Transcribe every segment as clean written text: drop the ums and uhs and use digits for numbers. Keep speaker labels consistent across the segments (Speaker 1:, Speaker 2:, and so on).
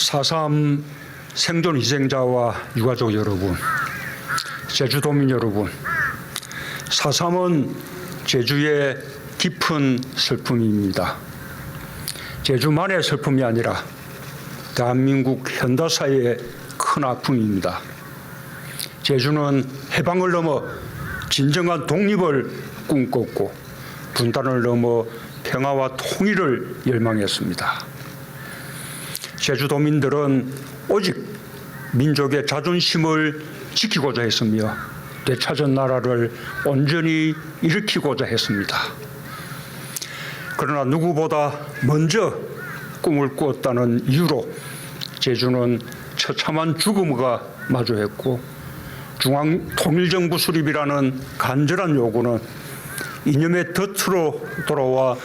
Speaker 1: 4.3 생존 희생자와 유가족 여러분, 제주도민 여러분, 4.3은 제주의 깊은 슬픔입니다. 제주만의 슬픔이 아니라 대한민국 현대사회의 큰 아픔입니다. 제주는 해방을 넘어 진정한 독립을 꿈꿨고 분단을 넘어 평화와 통일을 열망했습니다. 제주도민들은 오직 민족의 자존심을 지키고자 했으며 되찾은 나라를 온전히 일으키고자 했습니다. 그러나 누구보다 먼저 꿈을 꾸었다는 이유로 제주는 처참한 죽음과 마주했고 중앙통일정부 수립이라는 간절한 요구는 이념의 덫으로 돌아와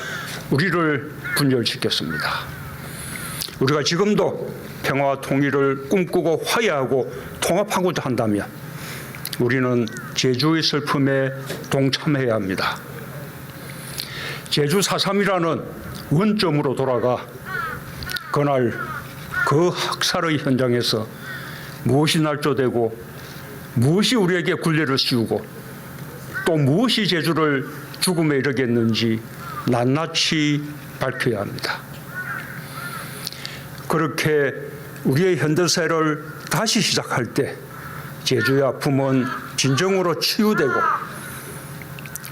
Speaker 1: 우리를 분열시켰습니다. 우리가 지금도 평화와 통일을 꿈꾸고 화해하고 통합하고자 한다면 우리는 제주의 슬픔에 동참해야 합니다. 제주 4.3이라는 원점으로 돌아가 그날 그 학살의 현장에서 무엇이 날조되고 무엇이 우리에게 굴레를 씌우고 또 무엇이 제주를 죽음에 이르겠는지 낱낱이 밝혀야 합니다. 그렇게 우리의 현대사를 다시 시작할 때 제주의 아픔은 진정으로 치유되고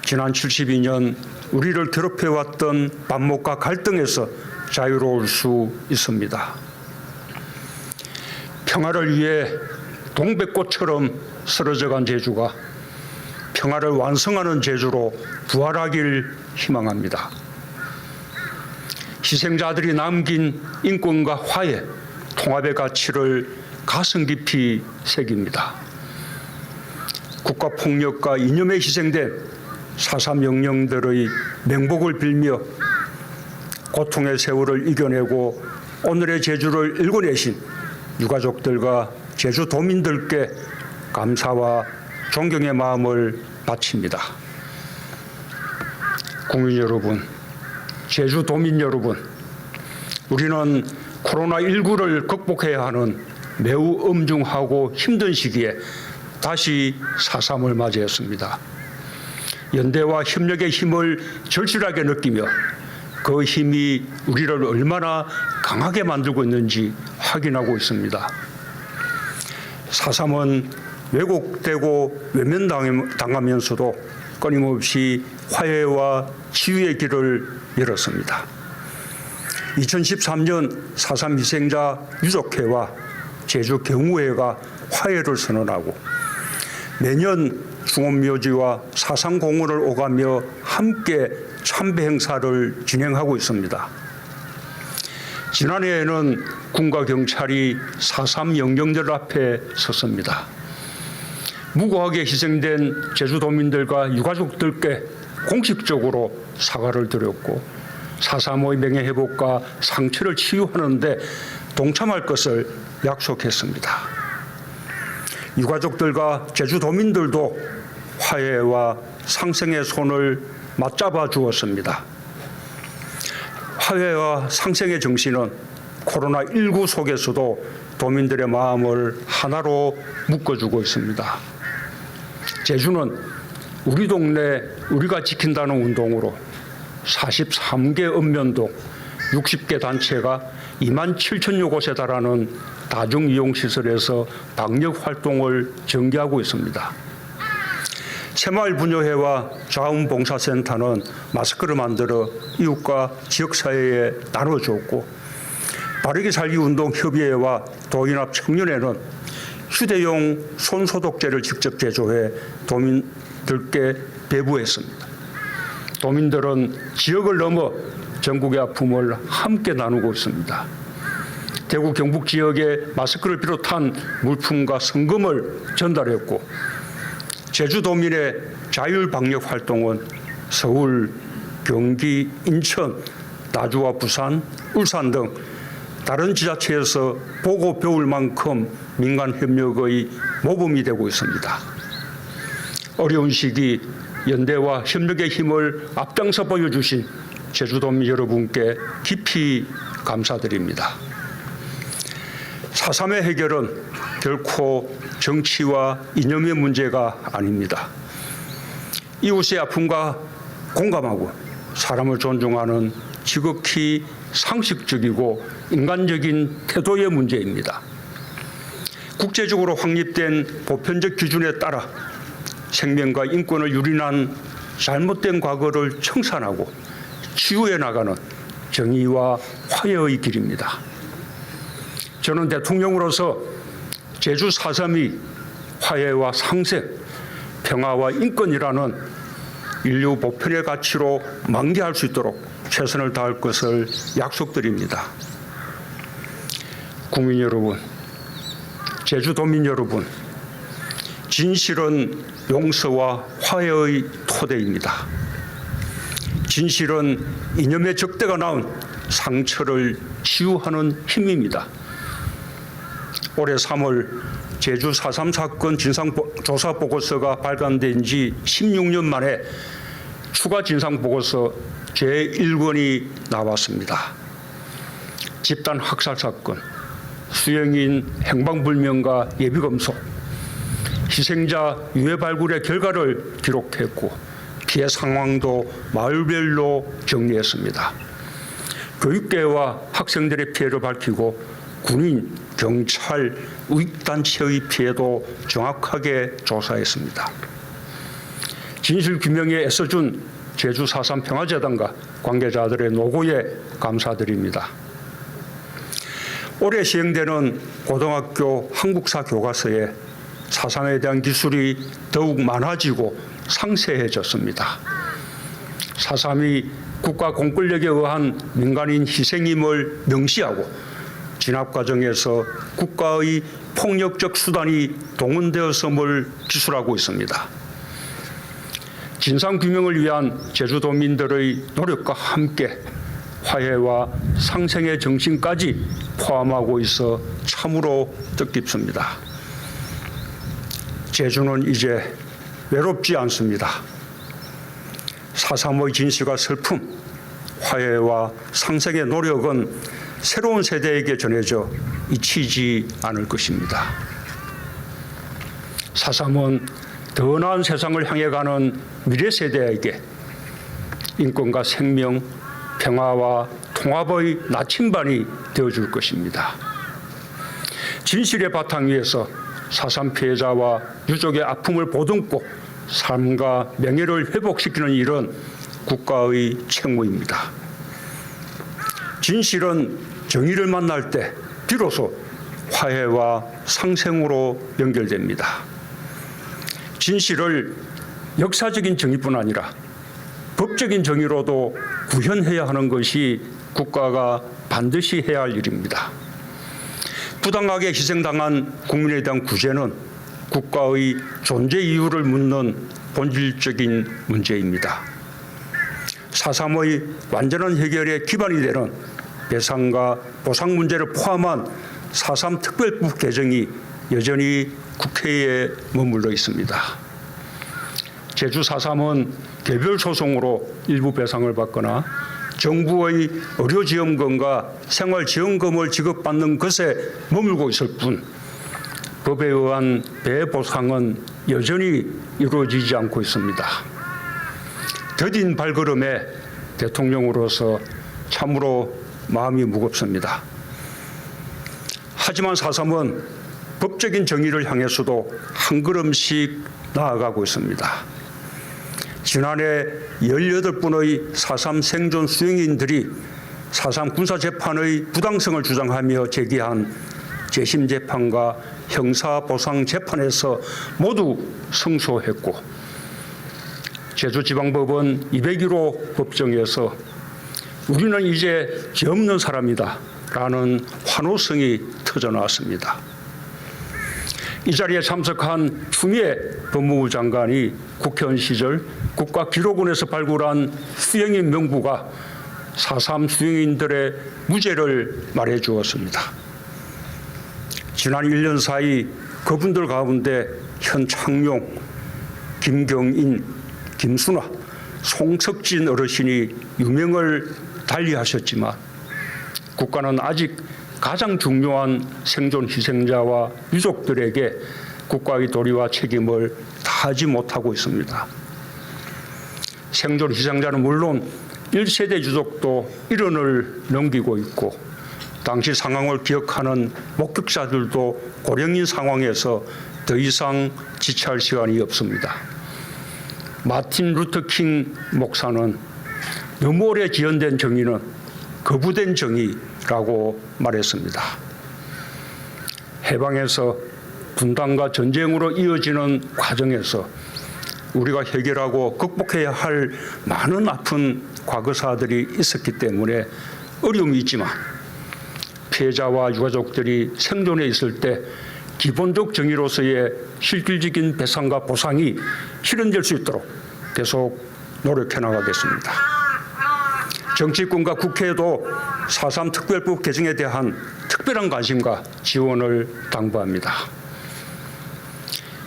Speaker 1: 지난 72년 우리를 괴롭혀왔던 반목과 갈등에서 자유로울 수 있습니다. 평화를 위해 동백꽃처럼 쓰러져간 제주가 평화를 완성하는 제주로 부활하길 희망합니다. 희생자들이 남긴 인권과 화해, 통합의 가치를 가슴 깊이 새깁니다. 국가폭력과 이념에 희생된 4.3 영령들의 명복을 빌며 고통의 세월을 이겨내고 오늘의 제주를 일궈내신 유가족들과 제주도민들께 감사와 존경의 마음을 바칩니다. 국민 여러분, 제주도민 여러분, 우리는 코로나19를 극복해야 하는 매우 엄중하고 힘든 시기에 다시 4.3을 맞이했습니다. 연대와 협력의 힘을 절실하게 느끼며 그 힘이 우리를 얼마나 강하게 만들고 있는지 확인하고 있습니다. 4.3은 왜곡되고 외면당하면서도 끊임없이 화해와 치유의 길을 열었습니다. 2013년 4.3 희생자 유족회와 제주경우회가 화해를 선언하고 매년 중원묘지와 4.3 공원을 오가며 함께 참배 행사를 진행하고 있습니다. 지난해에는 군과 경찰이 4.3 영령들 앞에 섰습니다. 무고하게 희생된 제주도민들과 유가족들께 공식적으로 사과를 드렸고 4.3의 명예회복과 상처를 치유하는 데 동참할 것을 약속했습니다. 유가족들과 제주도민들도 화해와 상생의 손을 맞잡아 주었습니다. 화해와 상생의 정신은 코로나19 속에서도 도민들의 마음을 하나로 묶어주고 있습니다. 제주는 우리 동네 우리가 지킨다는 운동으로 43개 읍면동 60개 단체가 2만 7천여 곳에 달하는 다중이용시설에서 방역 활동을 전개하고 있습니다. 새마을부녀회와 자원봉사센터는 마스크를 만들어 이웃과 지역사회에 나눠줬고 바르게 살기 운동협의회와 도인합 청년회는 휴대용 손소독제를 직접 제조해 도민들께 배부했습니다. 도민들은 지역을 넘어 전국의 아픔을 함께 나누고 있습니다. 대구 경북 지역에 마스크를 비롯한 물품과 성금을 전달했고 제주도민의 자율방역 활동은 서울, 경기, 인천, 나주와 부산, 울산 등 다른 지자체에서 보고 배울 만큼 민간 협력의 모범이 되고 있습니다. 어려운 시기 연대와 협력의 힘을 앞장서 보여주신 제주도민 여러분께 깊이 감사드립니다. 4.3의 해결은 결코 정치와 이념의 문제가 아닙니다. 이웃의 아픔과 공감하고 사람을 존중하는 지극히 상식적이고 인간적인 태도의 문제입니다. 국제적으로 확립된 보편적 기준에 따라 생명과 인권을 유린한 잘못된 과거를 청산하고 치유해 나가는 정의와 화해의 길입니다. 저는 대통령으로서 제주 4.3이 화해와 상생, 평화와 인권이라는 인류 보편의 가치로 만개할 수 있도록 최선을 다할 것을 약속드립니다. 국민 여러분, 제주도민 여러분, 진실은 용서와 화해의 토대입니다. 진실은 이념의 적대가 낳은 상처를 치유하는 힘입니다. 올해 3월 제주 4.3 사건 진상조사 보고서가 발간된 지 16년 만에 추가 진상보고서 제1권이 나왔습니다. 집단 학살 사건, 수영인 행방불명과 예비검소, 희생자 유해 발굴의 결과를 기록했고 피해 상황도 마을별로 정리했습니다. 교육계와 학생들의 피해를 밝히고 군인, 경찰, 우익단체의 피해도 정확하게 조사했습니다. 진실 규명에 애써준 제주 4.3 평화재단과 관계자들의 노고에 감사드립니다. 올해 시행되는 고등학교 한국사 교과서에 4.3에 대한 기술이 더욱 많아지고 상세해졌습니다. 4.3이 국가 공권력에 의한 민간인 희생임을 명시하고 진압 과정에서 국가의 폭력적 수단이 동원되었음을 기술하고 있습니다. 진상규명을 위한 제주도민들의 노력과 함께 화해와 상생의 정신까지 포함하고 있어 참으로 뜻깊습니다. 제주는 이제 외롭지 않습니다. 4.3의 진실과 슬픔, 화해와 상생의 노력은 새로운 세대에게 전해져 잊히지 않을 것입니다. 4.3은 더 나은 세상을 향해 가는 미래 세대에게 인권과 생명, 평화와 통합의 나침반이 되어줄 것입니다. 진실의 바탕 위에서 4.3 피해자와 유족의 아픔을 보듬고 삶과 명예를 회복시키는 일은 국가의 책무입니다. 진실은 정의를 만날 때 비로소 화해와 상생으로 연결됩니다. 진실을 역사적인 정의뿐 아니라 법적인 정의로도 구현해야 하는 것이 국가가 반드시 해야 할 일입니다. 부당하게 희생당한 국민에 대한 구제는 국가의 존재 이유를 묻는 본질적인 문제입니다. 4.3의 완전한 해결의 기반이 되는 배상과 보상 문제를 포함한 4.3 특별법 개정이 여전히 국회에 머물러 있습니다. 제주 4.3은 개별 소송으로 일부 배상을 받거나 정부의 의료지원금과 생활지원금을 지급받는 것에 머물고 있을 뿐 법에 의한 배보상은 여전히 이루어지지 않고 있습니다. 더딘 발걸음에 대통령으로서 참으로 마음이 무겁습니다. 하지만 4.3은 법적인 정의를 향해서도 한 걸음씩 나아가고 있습니다. 지난해 18분의 4.3 생존 수행인들이 4.3 군사재판의 부당성을 주장하며 제기한 재심재판과 형사보상재판에서 모두 승소했고 제주지방법원 201호 법정에서 우리는 이제 죄 없는 사람이다 라는 환호성이 터져나왔습니다. 이 자리에 참석한 추미애 법무부 장관이 국회의원 시절 국가기록원에서 발굴한 수행인 명부가 4.3 수행인들의 무죄를 말해 주었습니다. 지난 1년 사이 그분들 가운데 현창용, 김경인, 김순화, 송석진 어르신이 유명을 달리하셨지만 국가는 아직 가장 중요한 생존 희생자와 유족들에게 국가의 도리와 책임을 다하지 못하고 있습니다. 생존 희생자는 물론 1세대 유족도 1원을 넘기고 있고 당시 상황을 기억하는 목격자들도 고령인 상황에서 더 이상 지체할 시간이 없습니다. 마틴 루터 킹 목사는 너무 오래 지연된 정의는 거부된 정의라고 말했습니다. 해방에서 분단과 전쟁으로 이어지는 과정에서 우리가 해결하고 극복해야 할 많은 아픈 과거사들이 있었기 때문에 어려움이 있지만 피해자와 유가족들이 생존해 있을 때 기본적 정의로서의 실질적인 배상과 보상이 실현될 수 있도록 계속 노력해 나가겠습니다. 정치권과 국회에도 4.3 특별법 개정에 대한 특별한 관심과 지원을 당부합니다.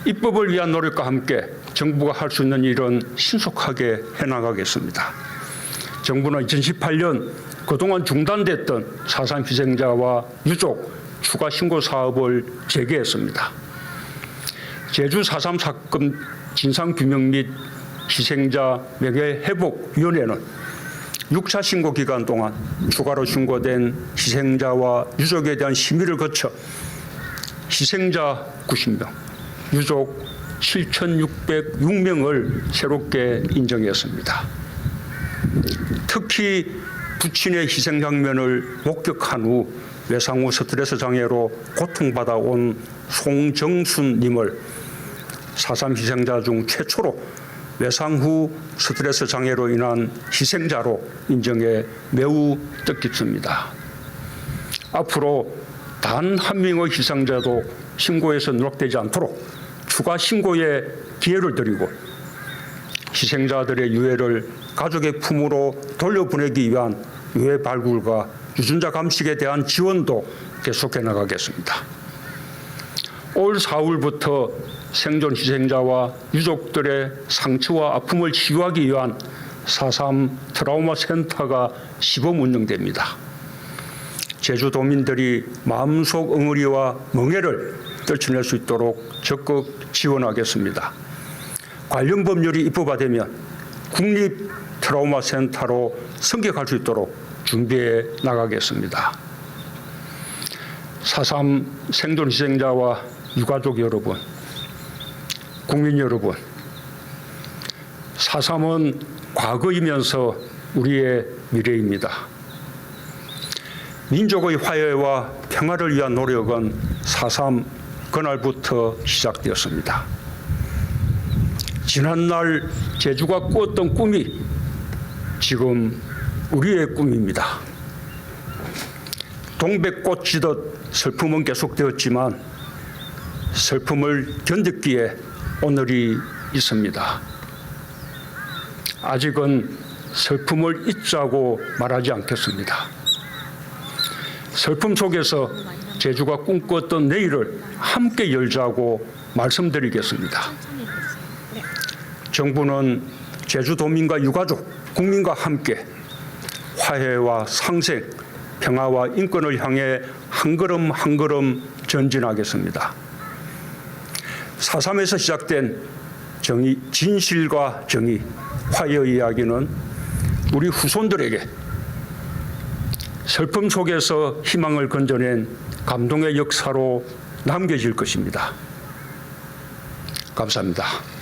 Speaker 1: 입법을 위한 노력과 함께 정부가 할 수 있는 일은 신속하게 해나가겠습니다. 정부는 2018년 그동안 중단됐던 4.3 희생자와 유족 추가 신고 사업을 재개했습니다. 제주 4.3 사건 진상규명 및 희생자 명예회복위원회는 6차 신고 기간 동안 추가로 신고된 희생자와 유족에 대한 심의를 거쳐 희생자 90명, 유족 7,606명을 새롭게 인정했습니다. 특히 부친의 희생 장면을 목격한 후 외상 후 스트레스 장애로 고통받아온 송정순님을 4.3 희생자 중 최초로 외상 후 스트레스 장애로 인한 희생자로 인정해 매우 뜻깊습니다. 앞으로 단 한 명의 희생자도 신고에서 누락되지 않도록 추가 신고에 기회를 드리고 희생자들의 유해를 가족의 품으로 돌려보내기 위한 유해 발굴과 유전자 감식에 대한 지원도 계속해 나가겠습니다. 올 4월부터 생존 희생자와 유족들의 상처와 아픔을 치유하기 위한 4.3 트라우마 센터가 시범 운영됩니다. 제주도민들이 마음속 엉어리와 멍해를 떨쳐낼 수 있도록 적극 지원하겠습니다. 관련 법률이 입법화되면 국립 트라우마 센터로 승격할 수 있도록 준비해 나가겠습니다. 4.3 생존 희생자와 유가족 여러분, 국민 여러분, 4.3은 과거이면서 우리의 미래입니다. 민족의 화해와 평화를 위한 노력은 4.3 그날부터 시작되었습니다. 지난날 제주가 꾸었던 꿈이 지금 우리의 꿈입니다. 동백꽃 지듯 슬픔은 계속되었지만 슬픔을 견디기에 오늘이 있습니다. 아직은 슬픔을 잊자고 말하지 않겠습니다. 슬픔 속에서 제주가 꿈꿨던 내일을 함께 열자고 말씀드리겠습니다. 정부는 제주도민과 유가족, 국민과 함께 화해와 상생, 평화와 인권을 향해 한 걸음 한 걸음 전진하겠습니다. 4.3에서 시작된 정의, 진실과 정의, 화해의 이야기는 우리 후손들에게 슬픔 속에서 희망을 건져낸 감동의 역사로 남겨질 것입니다. 감사합니다.